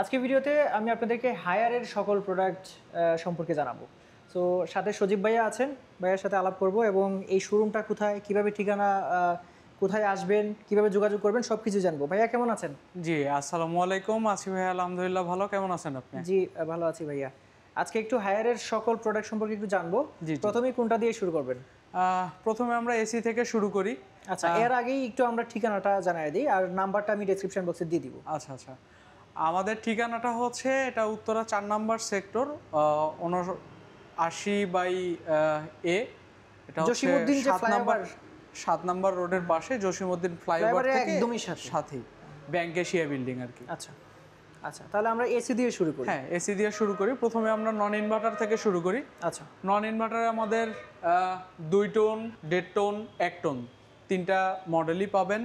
আজকে ভিডিওতে আমি আপনাদেরকে হায়ারের সকল প্রোডাক্ট সম্পর্কে জানাবো। সো সাথে সজীব ভাইয়া আছেন, ভাইয়ার সাথে আলাপ করব এবং এই শোরুমটা কোথায়, কিভাবে ঠিকানা, কোথায় আসবেন, কিভাবে যোগাযোগ করবেন সব কিছু জানবো। ভাইয়া কেমন আছেন? জি, আসসালামু আলাইকুম। আছি ভাই, আলহামদুলিল্লাহ ভালো। কেমন আছেন আপনি? জি ভালো আছি ভাইয়া। আজকে একটু হায়ারের সকল প্রোডাক্ট সম্পর্কে একটু জানবো। জি। প্রথমেই কোনটা দিয়ে শুরু করবেন? প্রথমে আমরা এসি থেকে শুরু করি। আচ্ছা, এর আগেই একটু আমরা ঠিকানাটা জানাই দিই, আর নাম্বারটা আমি ডেসক্রিপশন বক্সে দিয়ে দিব। আচ্ছা আচ্ছা, আমাদের ঠিকানাটা হচ্ছে এটা উত্তরা 4 নাম্বার সেক্টর 79/A। এটা হচ্ছে জসিমউদ্দিন যে ফ্লাইওভার, 7 নাম্বার রোডের পাশে জসিমউদ্দিন ফ্লাইওভার থেকে একদমই সাথেই ব্যাংক এশিয়া বিল্ডিং আর কি। আচ্ছা আচ্ছা, তাহলে আমরা এসি দিয়ে শুরু করি। হ্যাঁ, এসি দিয়ে শুরু করি। প্রথমে আমরা নন ইনভার্টার থেকে শুরু করি। আচ্ছা, নন ইনভার্টারে আমাদের 2 টোন, 1.5 টোন, 1 টোন তিনটা মডেলই পাবেন।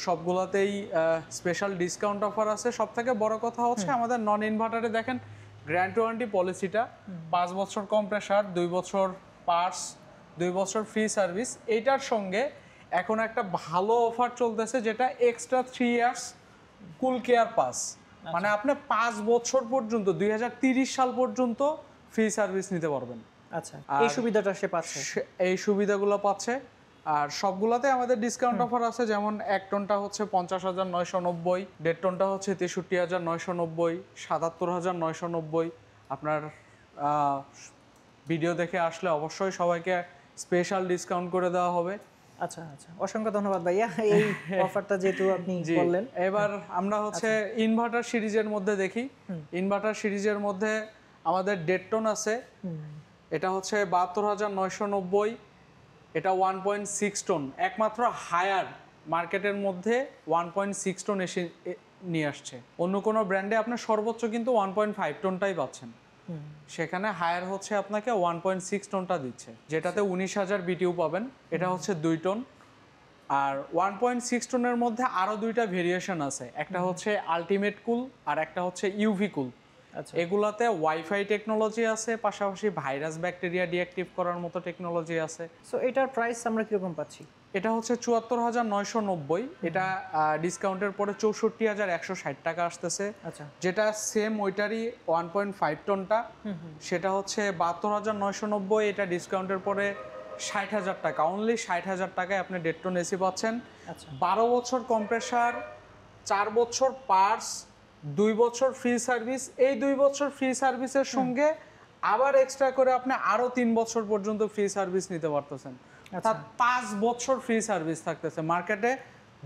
সবগুলোতেই স্পেশাল ডিসকাউন্ট অফার আছে। সব থেকে বড় কথা হচ্ছে আমাদের নন ইনভার্টারে দেখেন গ্র্যান্ড ওয়ারেন্টি পলিসিটা 5 বছর কম্প্রেসার, 2 বছর পার্টস, 2 বছর ফ্রি সার্ভিস। এইটার সঙ্গে এখন একটা ভালো অফার চলতেছে, যেটা এক্সট্রা 3 ইয়ার্স কুল কেয়ার পাস। মানে আপনি 5 বছর পর্যন্ত 2030 সাল পর্যন্ত ফ্রি সার্ভিস নিতে পারবেন। আচ্ছা, এই সুবিধাটা সে পাচ্ছে। এই সুবিধাগুলো পাচ্ছে। আর সবগুলাতে আমাদের ডিসকাউন্ট অফার আছে, যেমন 1 টোনটা হচ্ছে 50,990, 1.5 টোনটা হচ্ছে 63,990, 77,990। আপনার ভিডিও দেখে আসলে অবশ্যই সবাইকে স্পেশাল ডিসকাউন্ট করে দেওয়া হবে। আচ্ছা আচ্ছা, অসংখ্য ধন্যবাদ ভাইয়া এই অফারটা যেহেতু আপনি বললেন। এবার আমরা হচ্ছে ইনভার্টার সিরিজের মধ্যে দেখি। ইনভার্টার সিরিজের মধ্যে আমাদের 1.5 টোন আছে, এটা হচ্ছে 72,990। এটা 1.6 টোন, একমাত্র হায়ার মার্কেটের মধ্যে 1.6 টোন এসে নিয়ে আসছে। অন্য কোনো ব্র্যান্ডে আপনার সর্বোচ্চ কিন্তু 1.5 টোনটাই পাচ্ছেন, সেখানে হায়ার হচ্ছে আপনাকে 1.6 টোনটা দিচ্ছে, যেটাতে 19,000 বিটিউ পাবেন। এটা হচ্ছে 2 টোন। আর 1.6 টোনের মধ্যে আরও 2টা ভেরিয়েশন আছে, একটা হচ্ছে আলটিমেট কুল আর একটা হচ্ছে ইউভি কুল। আচ্ছা, এগুলাতে ওয়াইফাই টেকনোলজি আছে, পাশাপাশি ভাইরাস ব্যাকটেরিয়া ডিঅ্যাক্টিভ করার মতো টেকনোলজি আছে। সো এটার প্রাইস আমরা কিরকম পাচ্ছি? এটা হচ্ছে 74,990। এটা ডিসকাউন্টের পরে 64,160 টাকা আসতেছে। আচ্ছা, যেটা সেম ওইটারই 1.5 টোনটা, সেটা হচ্ছে 72,990। এটা ডিসকাউন্টের পরে 60,000 টাকা, অনলি 60,000 টাকায় আপনি 1.5 টোন এসি পাচ্ছেন। আচ্ছা, 12 বছর কম্প্রেসার, 4 বছর পার্টস, 2 বছর ফ্রি সার্ভিস। এই 2 বছর ফ্রি সার্ভিসের সঙ্গে আবার এক্সট্রা করে আপনি আরও 3 বছর পর্যন্ত ফ্রি সার্ভিস নিতে পারতেছেন। অর্থাৎ 5 বছর ফ্রি সার্ভিস থাকতেছে, মার্কেটে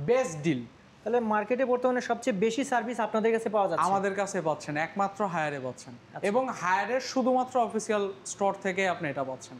বেস্ট ডিল। তাহলে মার্কেটে বর্তমানে সবচেয়ে বেশি সার্ভিস আপনাদের কাছে পাওয়া যাচ্ছে। আমাদের কাছে পাচ্ছেন, একমাত্র হায়ারে পাচ্ছেন, এবং হায়ারের শুধুমাত্র অফিসিয়াল স্টোর থেকে আপনি এটা পাচ্ছেন।